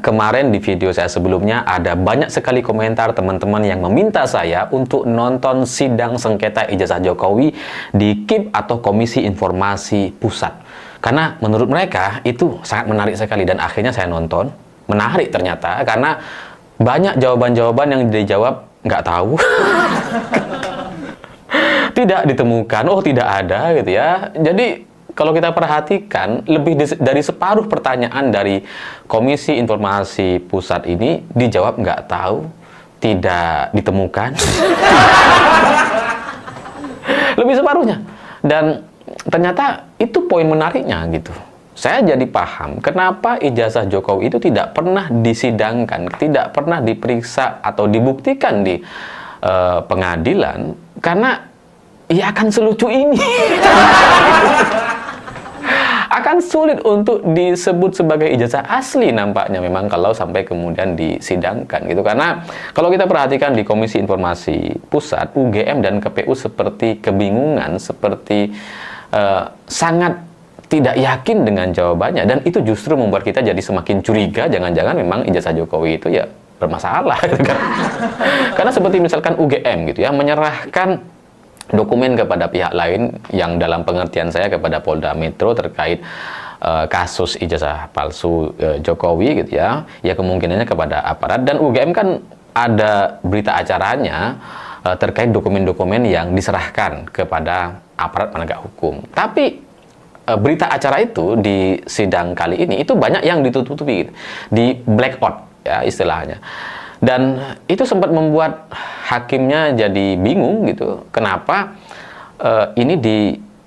Kemarin di video saya sebelumnya ada banyak sekali komentar teman-teman yang meminta saya untuk nonton sidang sengketa ijazah Jokowi di KIP atau Komisi Informasi Pusat. Karena menurut mereka itu sangat menarik sekali dan akhirnya saya nonton. Menarik ternyata karena banyak jawaban-jawaban yang dijawab nggak tahu. Tidak ditemukan, oh tidak ada gitu ya. Jadi kalau kita perhatikan, lebih dari separuh pertanyaan dari Komisi Informasi Pusat ini dijawab nggak tahu, tidak ditemukan. Lebih separuhnya. Dan ternyata itu poin menariknya gitu. Saya jadi paham kenapa ijazah Jokowi itu tidak pernah disidangkan, tidak pernah diperiksa atau dibuktikan di pengadilan, karena ya akan selucu ini. Akan sulit untuk disebut sebagai ijazah asli nampaknya memang kalau sampai kemudian disidangkan gitu. Karena kalau kita perhatikan di Komisi Informasi Pusat, UGM dan KPU seperti kebingungan, seperti sangat tidak yakin dengan jawabannya, dan itu justru membuat kita jadi semakin curiga jangan-jangan memang ijazah Jokowi itu ya bermasalah gitu kan. Karena seperti misalkan UGM gitu ya menyerahkan dokumen kepada pihak lain yang dalam pengertian saya kepada Polda Metro terkait kasus ijazah palsu Jokowi gitu ya, ya kemungkinannya kepada aparat, dan UGM kan ada berita acaranya terkait dokumen-dokumen yang diserahkan kepada aparat penegak hukum. Tapi berita acara itu di sidang kali ini itu banyak yang ditutupi, di blackout ya istilahnya. Dan itu sempat membuat hakimnya jadi bingung gitu. Kenapa ini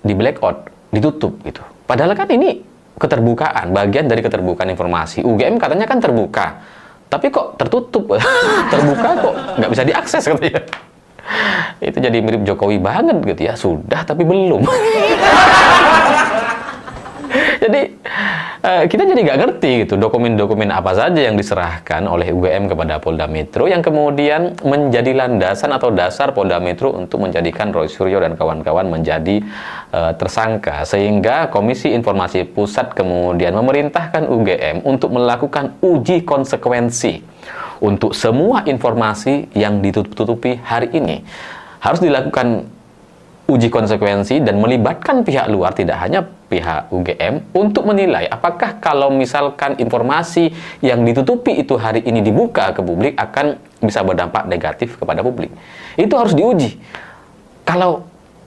di blackout, ditutup gitu. Padahal kan ini keterbukaan, bagian dari keterbukaan informasi. UGM katanya kan terbuka, tapi kok tertutup? Terbuka kok nggak bisa diakses katanya. Itu jadi mirip Jokowi banget gitu ya. Sudah tapi belum. Jadi kita jadi nggak ngerti gitu dokumen-dokumen apa saja yang diserahkan oleh UGM kepada Polda Metro yang kemudian menjadi landasan atau dasar Polda Metro untuk menjadikan Roy Suryo dan kawan-kawan menjadi tersangka, sehingga Komisi Informasi Pusat kemudian memerintahkan UGM untuk melakukan uji konsekuensi untuk semua informasi yang ditutupi hari ini. Harus dilakukan uji konsekuensi dan melibatkan pihak luar, tidak hanya pihak UGM, untuk menilai apakah kalau misalkan informasi yang ditutupi itu hari ini dibuka ke publik akan bisa berdampak negatif kepada publik. Itu harus diuji. Kalau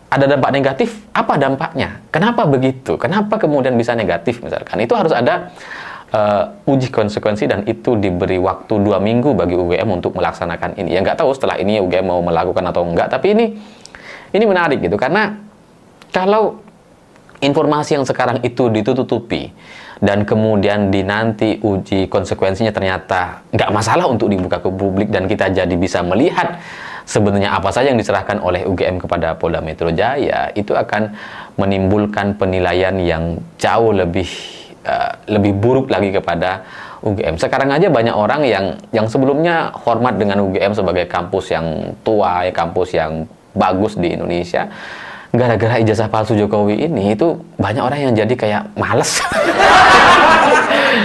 ada dampak negatif, apa dampaknya? Kenapa begitu? Kenapa kemudian bisa negatif misalkan? Itu harus ada uji konsekuensi, dan itu diberi waktu 2 minggu bagi UGM untuk melaksanakan ini. Ya nggak tahu setelah ini UGM mau melakukan atau enggak, tapi ini menarik gitu, karena kalau informasi yang sekarang itu ditutupi dan kemudian nanti uji konsekuensinya ternyata nggak masalah untuk dibuka ke publik dan kita jadi bisa melihat sebenarnya apa saja yang diserahkan oleh UGM kepada Polda Metro Jaya, itu akan menimbulkan penilaian yang jauh lebih buruk lagi kepada UGM. Sekarang aja banyak orang yang sebelumnya hormat dengan UGM sebagai kampus yang tua, kampus yang bagus di Indonesia, gara-gara ijazah palsu Jokowi ini itu banyak orang yang jadi kayak males.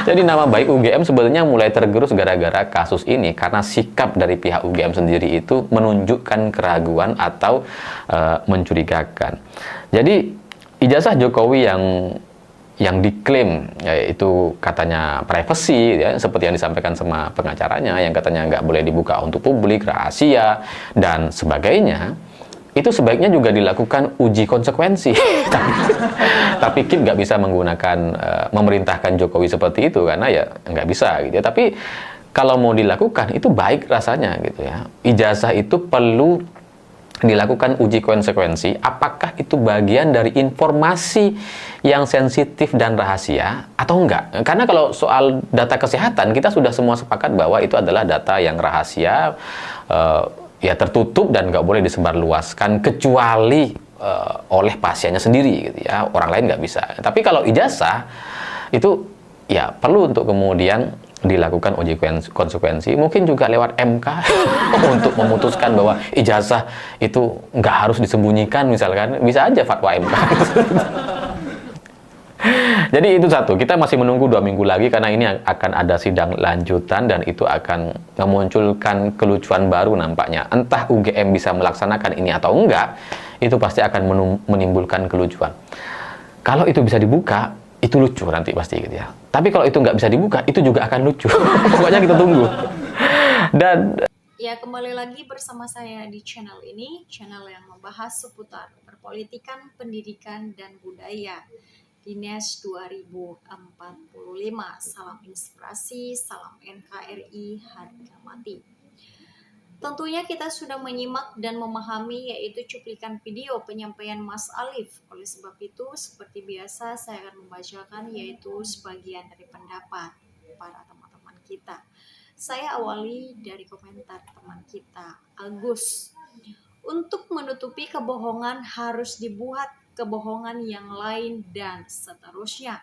Jadi nama baik UGM sebenarnya mulai tergerus gara-gara kasus ini, karena sikap dari pihak UGM sendiri itu menunjukkan keraguan atau mencurigakan. Jadi ijazah Jokowi yang diklaim yaitu katanya privacy ya, seperti yang disampaikan sama pengacaranya yang katanya nggak boleh dibuka untuk publik, rahasia dan sebagainya, itu sebaiknya juga dilakukan uji konsekuensi. Tapi KIP nggak bisa menggunakan memerintahkan Jokowi seperti itu, karena ya nggak bisa gitu ya. Tapi kalau mau dilakukan itu baik rasanya gitu ya. Ijazah itu perlu dilakukan uji konsekuensi, apakah itu bagian dari informasi yang sensitif dan rahasia atau enggak. Karena kalau soal data kesehatan, kita sudah semua sepakat bahwa itu adalah data yang rahasia, ya tertutup dan nggak boleh disebarluaskan kecuali oleh pasiennya sendiri gitu ya, orang lain nggak bisa. Tapi kalau ijazah itu ya perlu untuk kemudian dilakukan uji konsekuensi, mungkin juga lewat MK untuk memutuskan bahwa ijazah itu nggak harus disembunyikan misalkan, bisa aja fatwa MK. Jadi itu satu, kita masih menunggu 2 minggu lagi karena ini akan ada sidang lanjutan dan itu akan memunculkan kelucuan baru nampaknya. Entah UGM bisa melaksanakan ini atau enggak, itu pasti akan menimbulkan kelucuan. Kalau itu bisa dibuka, itu lucu nanti pasti gitu ya. Tapi kalau itu nggak bisa dibuka, itu juga akan lucu. Pokoknya kita tunggu. Dan Ya, kembali lagi bersama saya di channel ini, channel yang membahas seputar perpolitikan, pendidikan, dan budaya. Dinas 2045, salam inspirasi, salam NKRI, harga mati. Tentunya kita sudah menyimak dan memahami yaitu cuplikan video penyampaian Mas Alif. Oleh sebab itu, seperti biasa saya akan membacakan yaitu sebagian dari pendapat para teman-teman kita. Saya awali dari komentar teman kita, Agus. Untuk menutupi kebohongan harus dibuat kebohongan yang lain dan seterusnya.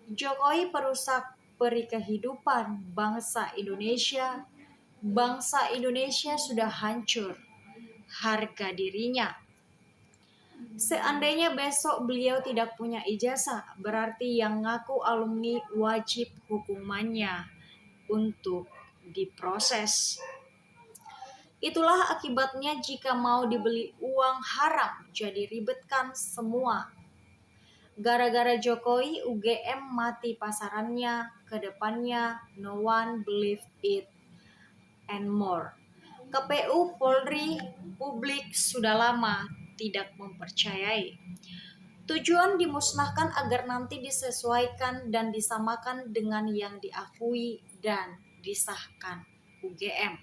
Jokowi perusak peri kehidupan bangsa Indonesia. Bangsa Indonesia sudah hancur harga dirinya. Seandainya besok beliau tidak punya ijazah, berarti yang ngaku alumni wajib hukumannya untuk diproses. Itulah akibatnya jika mau dibeli uang haram, jadi ribetkan semua. Gara-gara Jokowi, UGM mati pasarannya, kedepannya no one believe it and more. KPU, Polri, publik sudah lama tidak mempercayai. Tujuan dimusnahkan agar nanti disesuaikan dan disamakan dengan yang diakui dan disahkan UGM.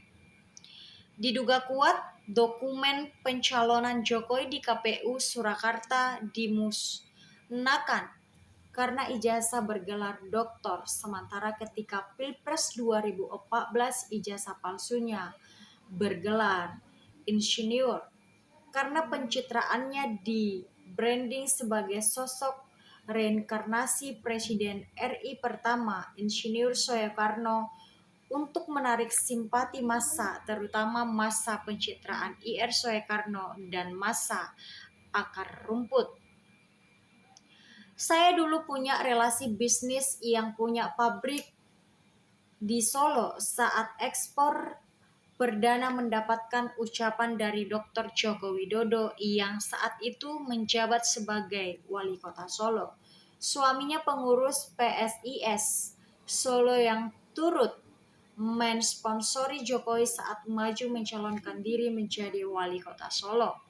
Diduga kuat, dokumen pencalonan Jokowi di KPU Surakarta dimusnahkan karena ijazah bergelar doktor, sementara ketika Pilpres 2014 ijazah palsunya bergelar insinyur karena pencitraannya di branding sebagai sosok reinkarnasi Presiden RI pertama, Insinyur Soekarno, untuk menarik simpati massa, terutama massa pencitraan IR Soekarno dan massa akar rumput. Saya dulu punya relasi bisnis yang punya pabrik di Solo saat ekspor perdana mendapatkan ucapan dari Dr. Joko Widodo yang saat itu menjabat sebagai wali kota Solo. Suaminya pengurus PSIS Solo yang turut mensponsori Jokowi saat maju mencalonkan diri menjadi wali kota Solo.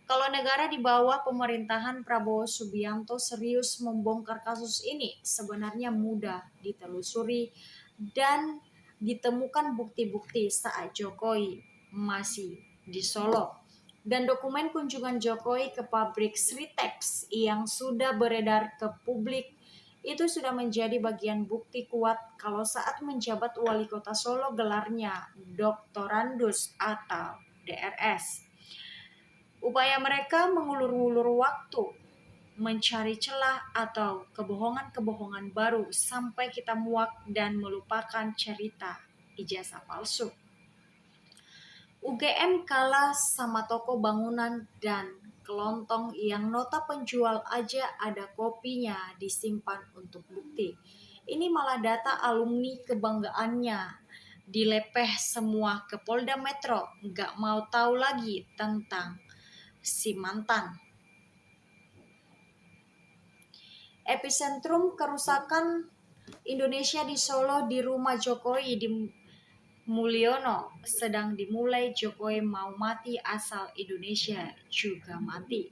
Kalau negara di bawah pemerintahan Prabowo Subianto serius membongkar kasus ini, sebenarnya mudah ditelusuri dan ditemukan bukti-bukti saat Jokowi masih di Solo. Dan dokumen kunjungan Jokowi ke pabrik Sritex yang sudah beredar ke publik itu sudah menjadi bagian bukti kuat kalau saat menjabat wali kota Solo gelarnya Doktorandus atau DRS. Upaya mereka mengulur-ulur waktu, mencari celah atau kebohongan-kebohongan baru sampai kita muak dan melupakan cerita ijazah palsu. UGM kalah sama toko bangunan dan kelontong yang nota penjual aja ada kopinya disimpan untuk bukti. Ini malah data alumni kebanggaannya dilepeh semua ke Polda Metro, nggak mau tahu lagi tentang si mantan. Epicentrum kerusakan Indonesia di Solo di rumah Jokowi di Mulyono sedang dimulai. Jokowi mau mati asal Indonesia juga mati.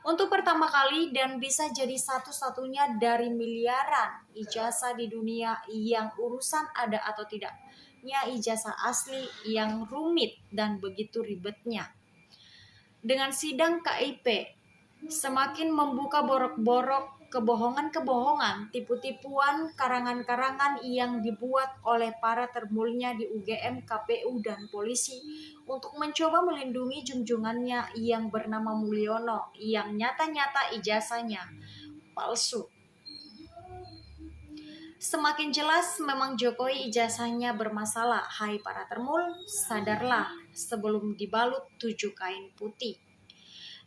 Untuk pertama kali dan bisa jadi satu-satunya dari miliaran ijazah di dunia yang urusan ada atau tidaknya ijazah asli yang rumit dan begitu ribetnya. Dengan sidang KIP semakin membuka borok-borok kebohongan-kebohongan, tipu-tipuan, karangan-karangan yang dibuat oleh para termulnya di UGM, KPU, dan polisi untuk mencoba melindungi junjungannya yang bernama Mulyono yang nyata-nyata ijazahnya palsu. Semakin jelas memang Jokowi ijazahnya bermasalah. Hai para termul, sadarlah sebelum dibalut 7 kain putih.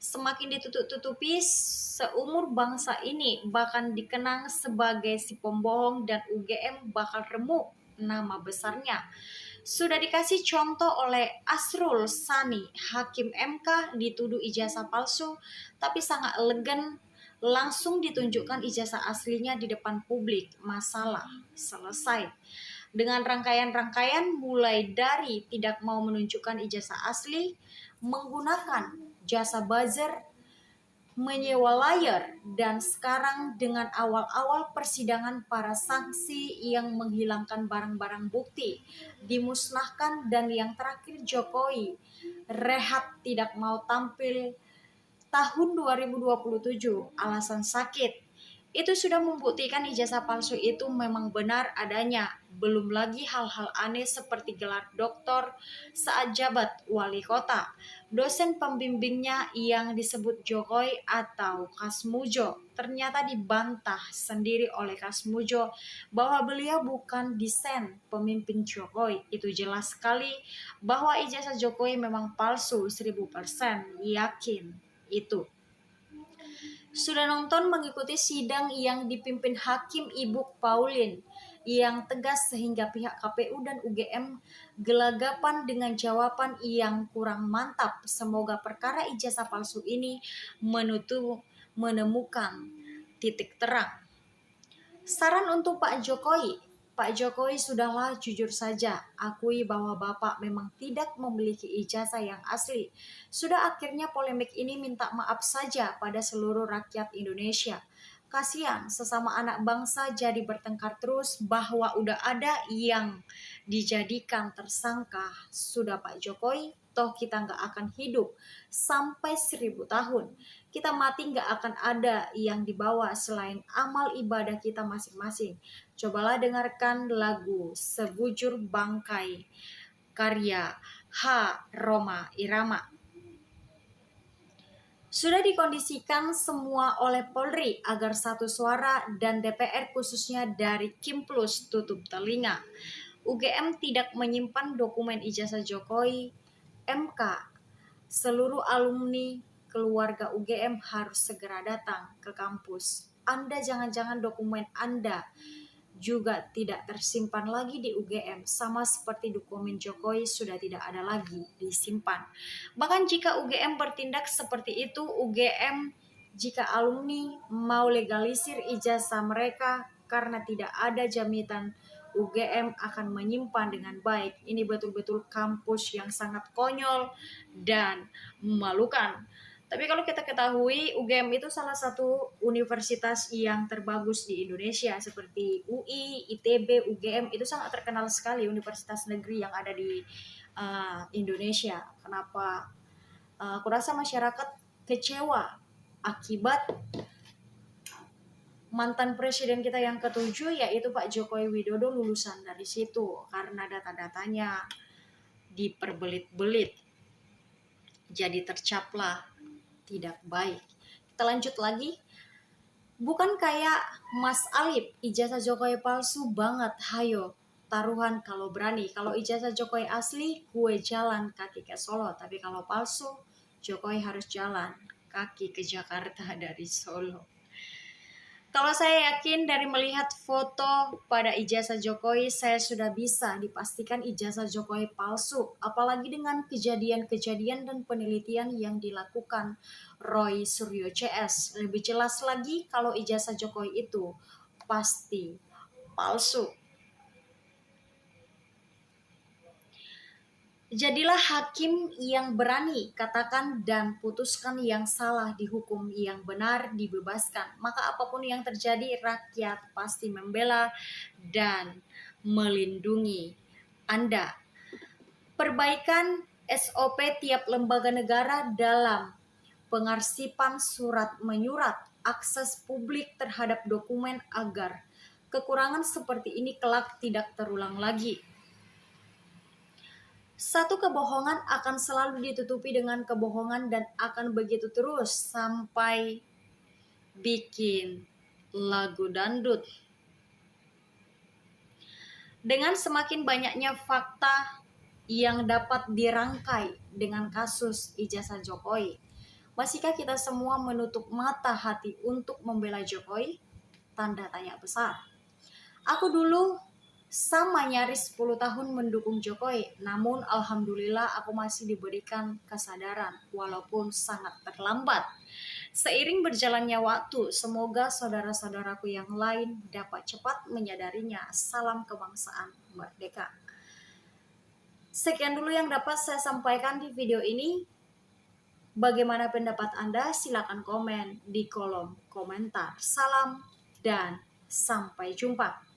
semakin ditutup-tutupi, seumur bangsa ini bahkan dikenang sebagai si pembohong dan UGM bakal remuk nama besarnya. Sudah dikasih contoh oleh Asrul Sani, Hakim MK dituduh ijazah palsu, tapi sangat elegan langsung ditunjukkan ijazah aslinya di depan publik. Masalah selesai. Dengan rangkaian-rangkaian mulai dari tidak mau menunjukkan ijazah asli, menggunakan jasa buzzer, menyewa lawyer, dan sekarang dengan awal-awal persidangan para saksi yang menghilangkan barang-barang bukti, dimusnahkan, dan yang terakhir Jokowi rehat tidak mau tampil tahun 2027 alasan sakit. Itu sudah membuktikan ijazah palsu itu memang benar adanya. Belum lagi hal-hal aneh seperti gelar doktor saat jabat wali kota, dosen pembimbingnya yang disebut Jokowi atau Kasmujo ternyata dibantah sendiri oleh Kasmujo bahwa beliau bukan desain pemimpin Jokowi. Itu jelas sekali bahwa ijazah Jokowi memang palsu 1000%, yakin itu. Sudah nonton mengikuti sidang yang dipimpin Hakim Ibu Pauline yang tegas sehingga pihak KPU dan UGM gelagapan dengan jawaban yang kurang mantap. Semoga perkara ijazah palsu ini menemukan titik terang. Saran untuk Pak Jokowi, sudahlah jujur saja, akui bahwa Bapak memang tidak memiliki ijazah yang asli. Sudah akhirnya polemik ini minta maaf saja pada seluruh rakyat Indonesia. Kasihan sesama anak bangsa jadi bertengkar terus bahwa udah ada yang dijadikan tersangka. Sudah Pak Jokowi, toh kita nggak akan hidup sampai 1000 tahun. Kita mati nggak akan ada yang dibawa selain amal ibadah kita masing-masing. Cobalah dengarkan lagu Sebujur Bangkai karya H. Roma Irama. Sudah dikondisikan semua oleh Polri agar satu suara dan DPR khususnya dari Kim Plus tutup telinga. UGM tidak menyimpan dokumen ijazah Jokowi. MK, seluruh alumni keluarga UGM harus segera datang ke kampus. Anda jangan-jangan dokumen Anda juga tidak tersimpan lagi di UGM, sama seperti dokumen Jokowi sudah tidak ada lagi disimpan. Bahkan jika UGM bertindak seperti itu, UGM jika alumni mau legalisir ijazah mereka karena tidak ada jaminan UGM akan menyimpan dengan baik. Ini betul-betul kampus yang sangat konyol dan memalukan. Tapi kalau kita ketahui, UGM itu salah satu universitas yang terbagus di Indonesia, seperti UI, ITB, UGM, itu sangat terkenal sekali universitas negeri yang ada di Indonesia. Kenapa? Aku rasa masyarakat kecewa akibat mantan presiden kita yang ketujuh, yaitu Pak Jokowi Widodo, lulusan dari situ karena data-datanya diperbelit-belit, jadi tercaplah tidak baik. Kita lanjut lagi. Bukan kayak Mas Alip, ijazah Jokowi palsu banget, hayo taruhan kalau berani. Kalau ijazah Jokowi asli, gue jalan kaki ke Solo, tapi kalau palsu, Jokowi harus jalan kaki ke Jakarta dari Solo. Kalau saya yakin dari melihat foto pada ijazah Jokowi, saya sudah bisa dipastikan ijazah Jokowi palsu. Apalagi dengan kejadian-kejadian dan penelitian yang dilakukan Roy Suryo CS. Lebih jelas lagi kalau ijazah Jokowi itu pasti palsu. Jadilah hakim yang berani, katakan dan putuskan yang salah, dihukum yang benar, dibebaskan. Maka apapun yang terjadi, rakyat pasti membela dan melindungi Anda. Perbaikan SOP tiap lembaga negara dalam pengarsipan surat menyurat, akses publik terhadap dokumen agar kekurangan seperti ini kelak tidak terulang lagi. Satu kebohongan akan selalu ditutupi dengan kebohongan dan akan begitu terus sampai bikin lagu dangdut. Dengan semakin banyaknya fakta yang dapat dirangkai dengan kasus ijazah Jokowi, Masihkah kita semua menutup mata hati untuk membela Jokowi? Tanda tanya besar. Aku dulu sama nyaris 10 tahun mendukung Jokowi, namun alhamdulillah aku masih diberikan kesadaran walaupun sangat terlambat. Seiring berjalannya waktu, semoga saudara-saudaraku yang lain dapat cepat menyadarinya. Salam kebangsaan merdeka. Sekian dulu yang dapat saya sampaikan di video ini. Bagaimana pendapat Anda? Silakan komen di kolom komentar. Salam dan sampai jumpa.